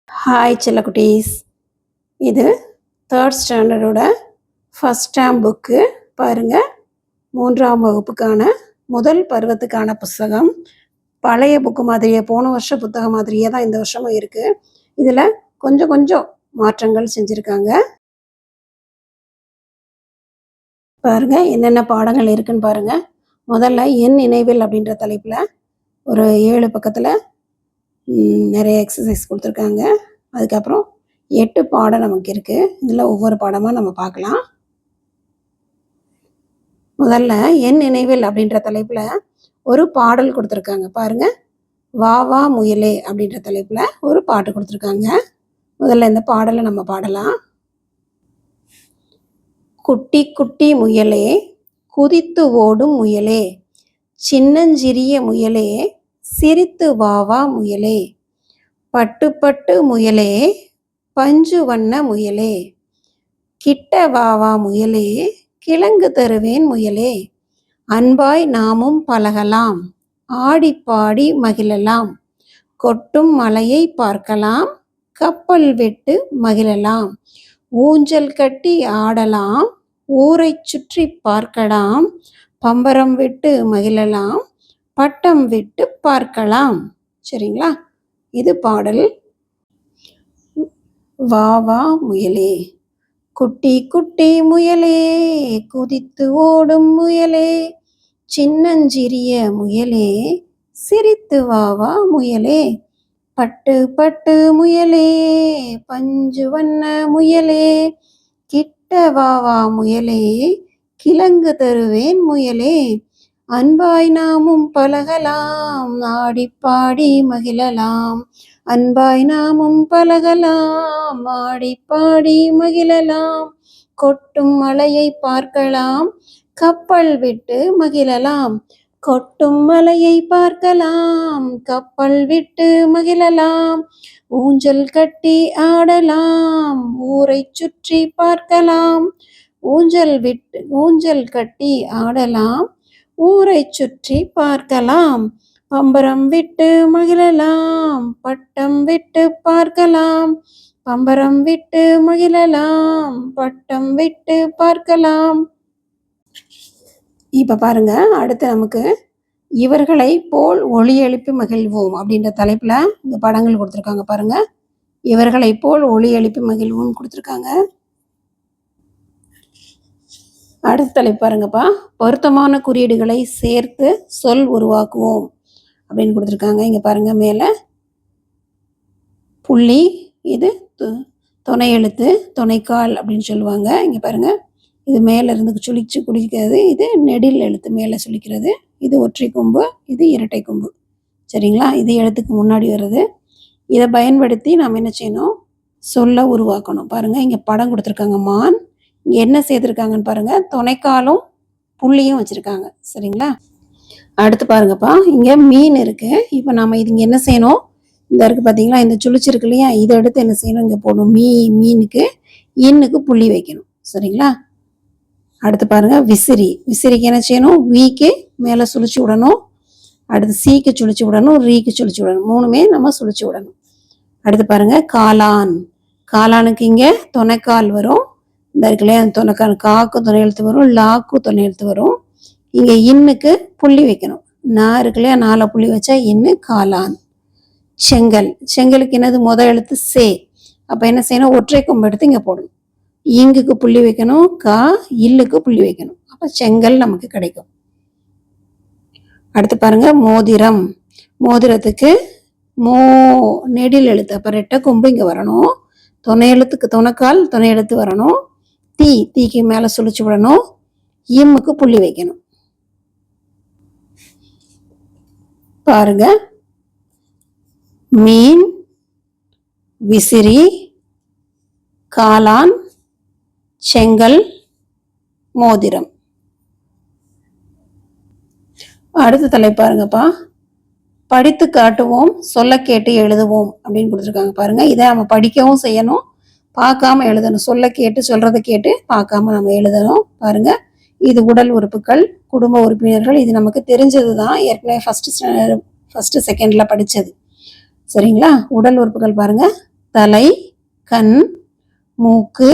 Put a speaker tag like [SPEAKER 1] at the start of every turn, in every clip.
[SPEAKER 1] Hi செல்லக்குட்டீஸ். இது third ஸ்டாண்டர்டோட first term book. பாருங்கள், 3ஆம் வகுப்புக்கான முதல் பருவத்துக்கான புத்தகம். பழைய புக்கு மாதிரியே, போன வருஷ புத்தகம் மாதிரியே தான் இந்த வருஷமும் இருக்குது. இதில் கொஞ்சம் கொஞ்சம் மாற்றங்கள் செஞ்சுருக்காங்க. பாருங்கள் என்னென்ன பாடங்கள் இருக்குன்னு பாருங்கள். முதல்ல என் நினைவில் அப்படின்ற தலைப்பில் ஒரு 7 பக்கத்தில் நிறைய எக்ஸசைஸ் கொடுத்துருக்காங்க. அதுக்கப்புறம் 8 பாடம் நமக்கு இருக்குது. இதில் ஒவ்வொரு பாடமாக நம்ம பார்க்கலாம். முதல்ல என் நினைவில் அப்படின்ற தலைப்பில் ஒரு பாடல் கொடுத்துருக்காங்க. பாருங்கள், வா வா முயலே அப்படின்ற தலைப்பில் ஒரு பாட்டு கொடுத்துருக்காங்க. முதல்ல இந்த பாடலை நம்ம பாடலாம். குட்டி குட்டி முயலே, குதித்து ஓடும் முயலே, சின்னஞ்சிறிய முயலே, சிரித்து வா வா முயலே, பட்டு பட்டு முயலே, பஞ்சு வண்ண முயலே, கிட்ட வா வா முயலே, கிழங்கு தருவேன் முயலே, அன்பாய் நாமும் பழகலாம், ஆடி பாடி மகிழலாம், கொட்டும் மலையை பார்க்கலாம், கப்பல் விட்டு மகிழலாம், ஊஞ்சல் கட்டி ஆடலாம், ஊரை சுற்றி பார்க்கலாம், பம்பரம் விட்டு மகிழலாம், பட்டம் விட்டு பார்க்கலாம். சரிங்களா? இது பாடல். வா வா முயலே, குட்டி குட்டி முயலே, குதித்து ஓடும் முயலே, சின்னஞ்சிறிய முயலே, சிரித்து வா வா முயலே, பட்டு பட்டு முயலே, பஞ்சு வண்ண முயலே, கிட்ட வா வா முயலே, கிழங்கு தருவேன் முயலே, அன்பாய் நாமும் பழகலாம், ஆடி பாடி மகிழலாம், அன்பாய் நாமும் பழகலாம், ஆடி பாடி மகிழலாம், கொட்டும் மலையை பார்க்கலாம், கப்பல் விட்டு மகிழலாம், கொட்டும் மலையை பார்க்கலாம், கப்பல் விட்டு மகிழலாம், ஊஞ்சல் கட்டி ஆடலாம், ஊரை சுற்றி பார்க்கலாம், ஊஞ்சல் கட்டி ஆடலாம், ஊரை சுற்றி பார்க்கலாம், பம்பரம் விட்டு மகிழலாம், பட்டம் விட்டு பார்க்கலாம், பம்பரம் விட்டு மகிழலாம், பட்டம் விட்டு பார்க்கலாம். இப்போ பாருங்க, அடுத்து நமக்கு இவர்களை போல் ஒளி எழுப்பி மகிழ்வோம் அப்படின்ற தலைப்பில் இந்த படங்கள் கொடுத்துருக்காங்க. பாருங்க, இவர்களை போல் ஒளி எழுப்பி மகிழ்வோம் கொடுத்துருக்காங்க. அடுத்த தலைப்பு பாருங்கப்பா, பொருத்தமான குறியீடுகளை சேர்த்து சொல் உருவாக்குவோம் அப்படின்னு கொடுத்துருக்காங்க. இங்கே பாருங்க, மேலே புள்ளி, இது துணை எழுத்து, துணைக்கால் அப்படின்னு சொல்லுவாங்க. இங்கே பாருங்க, இது மேலே இருந்து சுழிச்சு குடிக்கிறது, இது நெடில் எழுத்து மேலே சுழிக்கிறது, இது ஒற்றை கொம்பு, இது இரட்டை கொம்பு. சரிங்களா? இது எழுத்துக்கு முன்னாடி வருது. இதை பயன்படுத்தி நாம் என்ன செய்யணும்? சொல்ல உருவாக்கணும். பாருங்கள், இங்கே படம் கொடுத்துருக்காங்க, மான். இங்கே என்ன செய்திருக்காங்கன்னு பாருங்கள், துணைக்காலும் புள்ளியும் வச்சுருக்காங்க. சரிங்களா? அடுத்து பாருங்கப்பா, இங்கே மீன் இருக்குது. இப்போ நம்ம இது இங்கே என்ன செய்யணும்? இந்த இருக்குது பார்த்தீங்களா, இந்த சுழிச்சிருக்கு இல்லையா, இதை எடுத்து என்ன செய்யணும்? இங்கே போடணும். மீனுக்கு இன்னுக்கு புள்ளி வைக்கணும். சரிங்களா? அடுத்து பாருங்கள், விசிறி. விசிறிக்கு என்ன செய்யணும்? வீக்கு மேலே சுழிச்சு விடணும். அடுத்து சீக்கு சுழிச்சு விடணும், ரீக்கு சுழிச்சு விடணும். மூணுமே நம்ம சுழிச்சு விடணும். அடுத்து பாருங்கள், காளான். காளானுக்கு இங்கே துணைக்கால் வரும். இந்த இருக்குல்லையா, அந்த துணைக்கால், காக்கு துணை எழுத்து வரும், லாக்கு துணை எழுத்து வரும். இங்கே இன்னுக்கு புள்ளி வைக்கணும். நான் இருக்கு இல்லையா, 4 புள்ளி வச்சா இன்னு, காளான். செங்கல். செங்கலுக்கு என்னது? முதல் எழுத்து சே. அப்போ என்ன செய்யணும்? ஒற்றை கொம்பு எடுத்து இங்கே போடணும். ஈங்குக்கு புள்ளி வைக்கணும், இல்லுக்கு புள்ளி வைக்கணும். அப்போ செங்கல் நமக்கு கிடைக்கும். அடுத்து பாருங்க, மோதிரம். மோதிரத்துக்கு நெடில் எழுத்து, அப்போ ரெட்டை கொம்பு இங்கே வரணும். துணை எழுத்துக்கு துணைக்கால், துணை எழுத்து வரணும். தீக்கு மேலே சுழிச்சு விடணும். இம்முக்கு புள்ளி வைக்கணும். பாருங்க, மீன், விசிறி, காளான், செங்கல், மோதிரம். அடுத்த தலைப்பு பாருங்கப்பா, படித்து காட்டுவோம், சொல்ல கேட்டு எழுதுவோம் அப்படின்னு கொடுத்துருக்காங்க. பாருங்க, இதை நம்ம படிக்கவும் செய்யணும், பார்க்காம எழுதணும். சொல்ல கேட்டு, சொல்றதை கேட்டு பார்க்காம நம்ம எழுதணும். பாருங்க, இது உடல் உறுப்புகள், குடும்ப உறுப்பினர்கள். இது நமக்கு தெரிஞ்சது தான், ஏற்கனவே ஃபர்ஸ்ட் செகண்ட்ல படித்தது. சரிங்களா? உடல் உறுப்புகள் பாருங்க, தலை, கண், மூக்கு,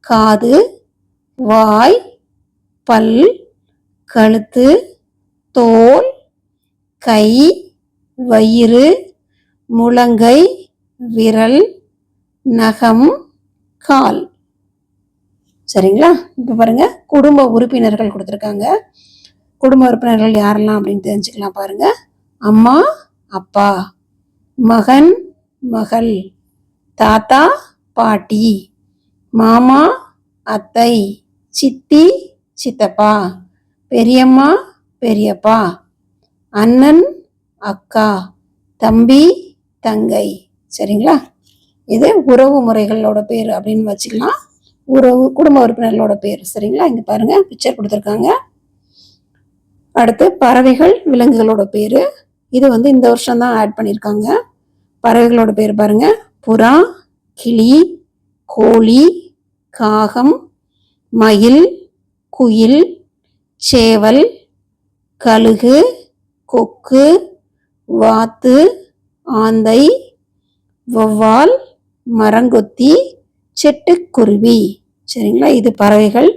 [SPEAKER 1] காது, வாய், பல், கழுத்து, தோல், கை, வயிறு, முழங்கை, விரல், நகம், கால். சரிங்களா? இப்போ பாருங்க, குடும்ப உறுப்பினர்கள் கொடுத்துருக்காங்க. குடும்ப உறுப்பினர்கள் யாரெல்லாம் அப்படின்னு தெரிஞ்சுக்கலாம் பாருங்க. அம்மா, அப்பா, மகன், மகள், தாத்தா, பாட்டி, மாமா, அத்தை, சித்தி, சித்தப்பா, பெரியம்மா, பெரியப்பா, அண்ணன், அக்கா, தம்பி, தங்கை. சரிங்களா? இது உறவு முறைகளோட பேர் அப்படின்னு வச்சுக்கலாம். குடும்ப உறுப்பினர்களோட பேர். சரிங்களா? இங்க பாருங்க, பிக்சர் கொடுத்துருக்காங்க. அடுத்து பறவைகள், விலங்குகளோட பேரு. இது இந்த வருஷம் தான் ஆட் பண்ணியிருக்காங்க. பறவைகளோட பேர் பாருங்க. புறா, கிளி, கோழி, காகம், மயில், குயில், சேவல், கழுகு, கொக்கு, வாத்து, ஆந்தை, வௌவால், மரங்கொத்தி, சிட்டுக்குருவி. சரிங்களா? இது பறவைகள்.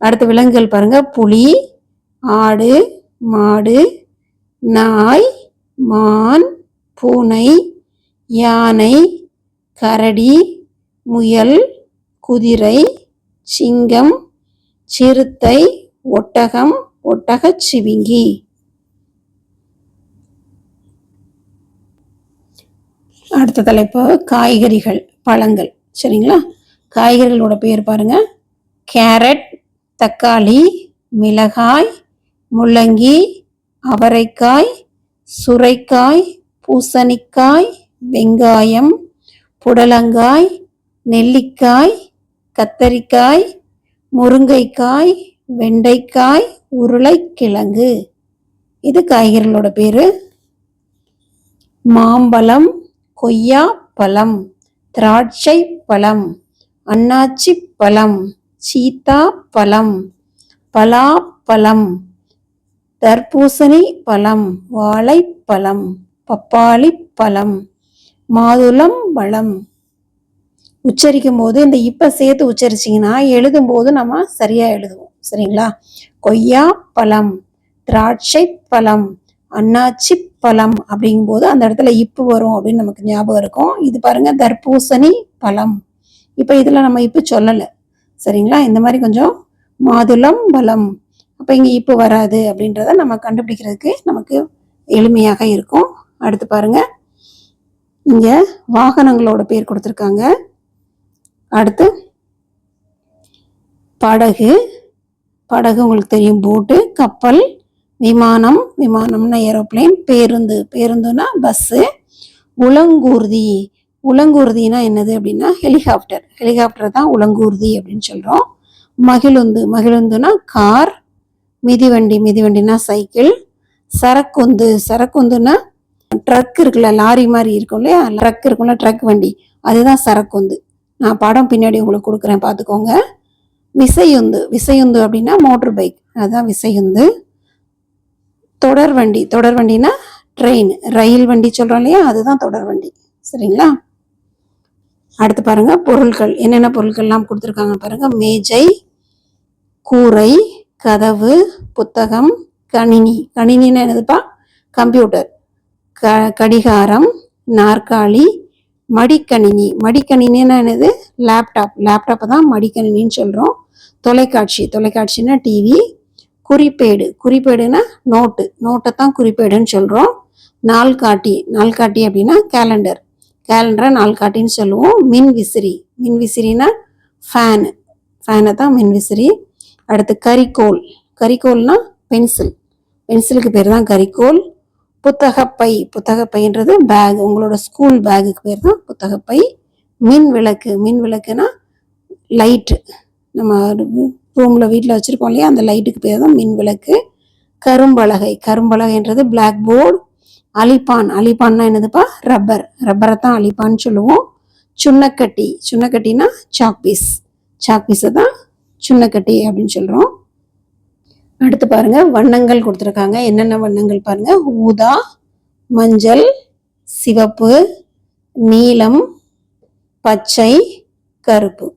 [SPEAKER 1] அடுத்த விலங்குகள் பாருங்க. புலி, ஆடு, மாடு, நாய், மான், பூனை, யானை, கரடி, முயல், குதிரை, சிங்கம், சிறுத்தை, ஒட்டகம், ஒட்டகச்சிவிங்கி. அடுத்த தலைப்பு காய்கறிகள், பழங்கள். சரிங்களா? காய்கறிகளோட பேர் பாருங்க. கேரட், தக்காளி, மிளகாய், முள்ளங்கி, அவரைக்காய், சுரைக்காய், பூசணிக்காய், வெங்காயம், புடலங்காய், நெல்லிக்காய், கத்தரிக்காய், முருங்கைக்காய், வெண்டைக்காய், உருளைக்கிழங்கு. இது காய்கறிகளோட பேரு. மாம்பழம், கொய்யா பழம், திராட்சை பழம், அன்னாச்சி பழம், சீத்தா பழம், பலாப்பழம், தர்பூசணி பழம், வாழைப்பழம், பப்பாளி பழம், மாதுளம் பழம். உச்சரிக்கும் போது இந்த இப்ப சேர்த்து உச்சரிச்சிங்கன்னா எழுதும் போது நம்ம சரியா எழுதுவோம். சரிங்களா? கொய்யா பழம், திராட்சை பழம், அன்னாச்சி பழம் அப்படிங்கும் போது அந்த இடத்துல இப்பு வரும் அப்படின்னு நமக்கு ஞாபகம் இருக்கும். இது பாருங்க, தர்பூசணி பழம். இப்ப இதுல நம்ம இப்பு சொல்லல. சரிங்களா? இந்த மாதிரி கொஞ்சம் மாதுளம் பழம், அப்ப இங்க இப்பு வராது அப்படின்றத நம்ம கண்டுபிடிக்கிறதுக்கு நமக்கு எளிமையாக இருக்கும். அடுத்து பாருங்க, இங்க வாகனங்களோட பேர் கொடுத்துருக்காங்க. அடுத்து படகு. படகு உங்களுக்கு தெரியும், போட்டு. கப்பல், விமானம், விமானம்னா ஏரோப்ளேன். பேருந்து, பேருந்துனா பஸ்ஸு. உலங்கூர்தி, உலங்கூர்தினா என்னது அப்படின்னா ஹெலிகாப்டர். ஹெலிகாப்டர் தான் உலங்கூர்தி அப்படின்னு சொல்றோம். மகிழுந்து, மகிழுந்துனா கார். மிதிவண்டி, மிதிவண்டினா சைக்கிள். சரக்குந்து, சரக்குந்துனா ட்ரக் இருக்குல்ல, லாரி மாதிரி இருக்கும் இல்லையா, ட்ரக் இருக்கும்ல, ட்ரக் வண்டி, அதுதான் சரக்குந்து. நான் படம் பின்னாடி உங்களுக்கு கொடுக்குறேன், பார்த்துக்கோங்க. விசையுந்து, விசையுந்து அப்படின்னா மோட்டர் பைக், அதுதான் விசையுந்து. தொடர்வண்டி, தொடர்வண்டினா ட்ரெயின், ரயில் வண்டி சொல்றோம் இல்லையா, அதுதான் தொடர்வண்டி. சரிங்களா? அடுத்து பாருங்க, பொருட்கள். என்னென்ன பொருட்கள்லாம் கொடுத்துருக்காங்க பாருங்க. மேஜை, கூரை, கதவு, புத்தகம், கணினி. கணினின்னா என்னதுப்பா? கம்ப்யூட்டர். கடிகாரம், நாற்காலி, மடிக்கணினி. மடிக்கணினின்னா என்னது? லேப்டாப். லேப்டாப்பை தான் மடிக்கணினின்னு சொல்றோம். தொலைக்காட்சி, தொலைக்காட்சின்னா டிவி. குறிப்பேடு, குறிப்பேடுனா நோட்டு, நோட்டை தான் குறிப்பேடுன்னு சொல்றோம். நாள்காட்டி, நாள்காட்டி அப்படின்னா கேலண்டர், கேலண்டரை நாள்காட்டின்னு சொல்லுவோம். மின் விசிறி, மின் விசிறினா ஃபேனு, ஃபேனை தான் மின் விசிறி. அடுத்து கரிக்கோல், கரிக்கோல்னா பென்சில், பென்சிலுக்கு பேர் தான் கரிக்கோல். புத்தகப்பை, புத்தகப்பைன்றது பேக், உங்களோட ஸ்கூல் பேகுக்கு பேர் தான் புத்தகப்பை. மின் விளக்கு, மின் விளக்குனா லைட்டு, நம்ம ரூம்ல வீட்டில் வச்சிருக்கோம் இல்லையா, அந்த லைட்டுக்கு பேர் தான் மின் விளக்கு. கரும்பலகை, கரும்பலகைன்றது பிளாக் போர்டு. அலிப்பான், அலிப்பான்னா என்னதுப்பா? ரப்பர், ரப்பரை தான் அலிப்பான்னு சொல்லுவோம். சுண்ணக்கட்டி, சுண்ணக்கட்டினா சாக்பீஸ், சாக்பீஸை தான் சுண்ணக்கட்டி அப்படின்னு சொல்றோம். அடுத்து பாருங்க, வண்ணங்கள் கொடுத்துருக்காங்க. என்னென்ன வண்ணங்கள் பாருங்க. ஊதா, மஞ்சள், சிவப்பு, நீலம், பச்சை, கருப்பு.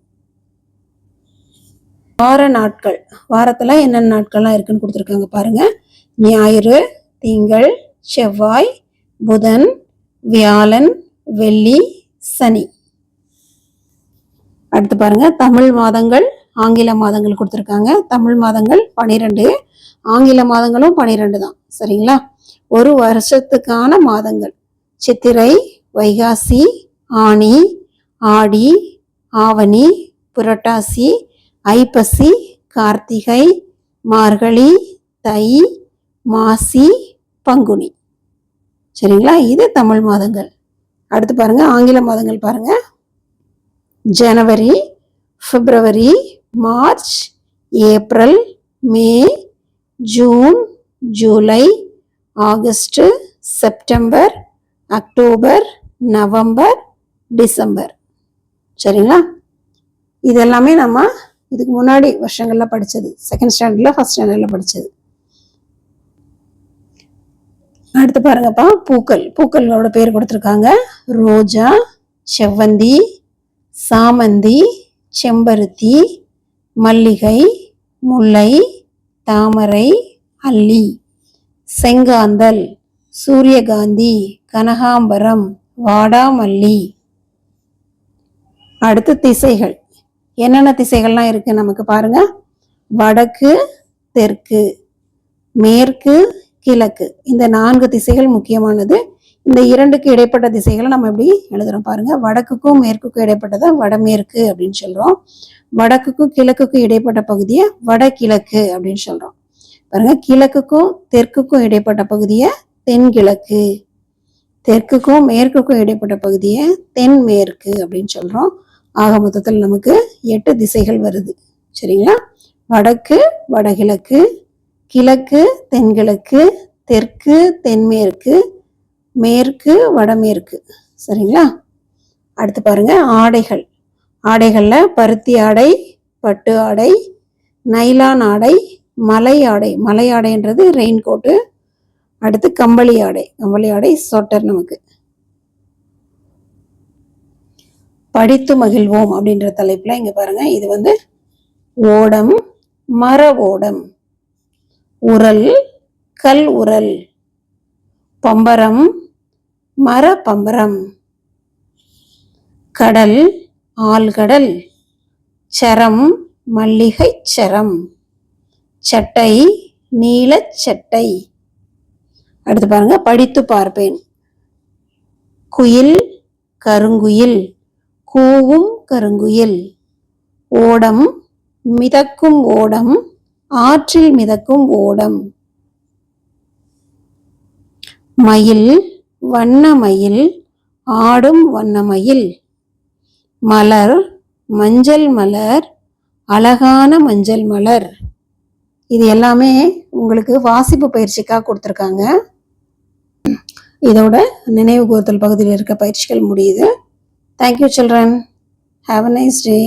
[SPEAKER 1] வார நாட்கள், வாரத்துல என்னென்ன நாட்கள்லாம் இருக்குன்னு கொடுத்துருக்காங்க பாருங்க. ஞாயிறு, திங்கள், செவ்வாய், புதன், வியாழன், வெள்ளி, சனி. அடுத்து பாருங்க, தமிழ் மாதங்கள், ஆங்கில மாதங்கள் கொடுத்துருக்காங்க. தமிழ் மாதங்கள் 12, ஆங்கில மாதங்களும் 12 தான். சரிங்களா? ஒரு வருஷத்துக்கான மாதங்கள்: சித்திரை, வைகாசி, ஆனி, ஆடி, ஆவணி, புரட்டாசி, ஐப்பசி, கார்த்திகை, மார்கழி, தை, மாசி, பங்குனி. சரிங்களா? இது தமிழ் மாதங்கள். அடுத்து பாருங்க, ஆங்கில மாதங்கள் பாருங்க. ஜனவரி, பிப்ரவரி, மார்ச், ஏப்ரல், மே, ஜூன், ஜூலை, August, September, October, November, December. சரிங்களா? இதெல்லாமே நம்ம இதுக்கு முன்னாடி வருஷங்கள்ல படிச்சது. செகண்ட் ஸ்டாண்டர்ட்ல, ஃபர்ஸ்ட் ஸ்டாண்டர்ட்ல படிச்சது. அடுத்து பாருங்கப்பா, பூக்கள். பூக்களோட பேர் கொடுத்துருக்காங்க. ரோஜா, செவ்வந்தி, சாமந்தி, செம்பருத்தி, மல்லிகை, முல்லை, தாமரை, அல்லி, செங்காந்தல், சூரியகாந்தி, கனகாம்பரம், வாடாமல்லி. அடுத்து திசைகள். என்னென்ன திசைகள்லாம் இருக்கு நமக்கு பாருங்க. வடக்கு, தெற்கு, மேற்கு, கிழக்கு. இந்த 4 திசைகள் முக்கியமானது. இந்த 2க்கு இடைப்பட்ட திசைகளை நம்ம எப்படி எழுதுறோம் பாருங்க. வடக்குக்கும் மேற்குக்கும் இடைப்பட்டதை வடமேற்கு அப்படின்னு சொல்றோம். வடக்குக்கும் கிழக்குக்கும் இடைப்பட்ட பகுதியை வடகிழக்கு அப்படின்னு சொல்றோம். பாருங்க, கிழக்குக்கும் தெற்குக்கும் இடைப்பட்ட பகுதியை தென்கிழக்கு, தெற்குக்கும் மேற்குக்கும் இடைப்பட்ட பகுதியை தென்மேற்கு அப்படின்னு சொல்றோம். ஆக மொத்தத்தில் நமக்கு 8 திசைகள் வருது. சரிங்களா? வடக்கு, வடகிழக்கு, கிழக்கு, தென்கிழக்கு, தெற்கு, தென்மேற்கு, மேற்கு, வடமேற்கு. சரிங்களா? அடுத்து பாருங்க, ஆடைகள். ஆடைகள்ல பருத்தி ஆடை, பட்டு ஆடை, நைலான் ஆடை, மலை ஆடை. மலை ஆடைன்றது ரெயின் கோட்டு. அடுத்து கம்பளி ஆடை. கம்பளி ஆடை ஸ்வெட்டர். நமக்கு படித்து மகிழ்வோம் அப்படின்ற தலைப்புல இங்க பாருங்க. இது ஓடம், மர ஓடம், உரல், கல் உரல், பம்பரம், மர பம்பரம், கடல், ஆழ்கடல், சரம், மல்லிகை சரம், சட்டை, நீலச் சட்டை. அடுத்து பாருங்க, படித்து பார்ப்பேன். குயில், கருங்குயில், கூவும் கருங்குயில், ஓடம், மிதக்கும் ஓடம், ஆற்றில் மிதக்கும் ஓடம், மயில், வண்ண மயில், ஆடும் வண்ணமயில், மலர், மஞ்சள் மலர், அழகான மஞ்சள் மலர். இது எல்லாமே உங்களுக்கு வாசிப்பு பயிற்சிக்காக கொடுத்துருக்காங்க. இதோட நினைவு கூர்த்தல் பகுதியில் இருக்க பயிற்சிகள் முடியுது. Thank you children. Have a nice day.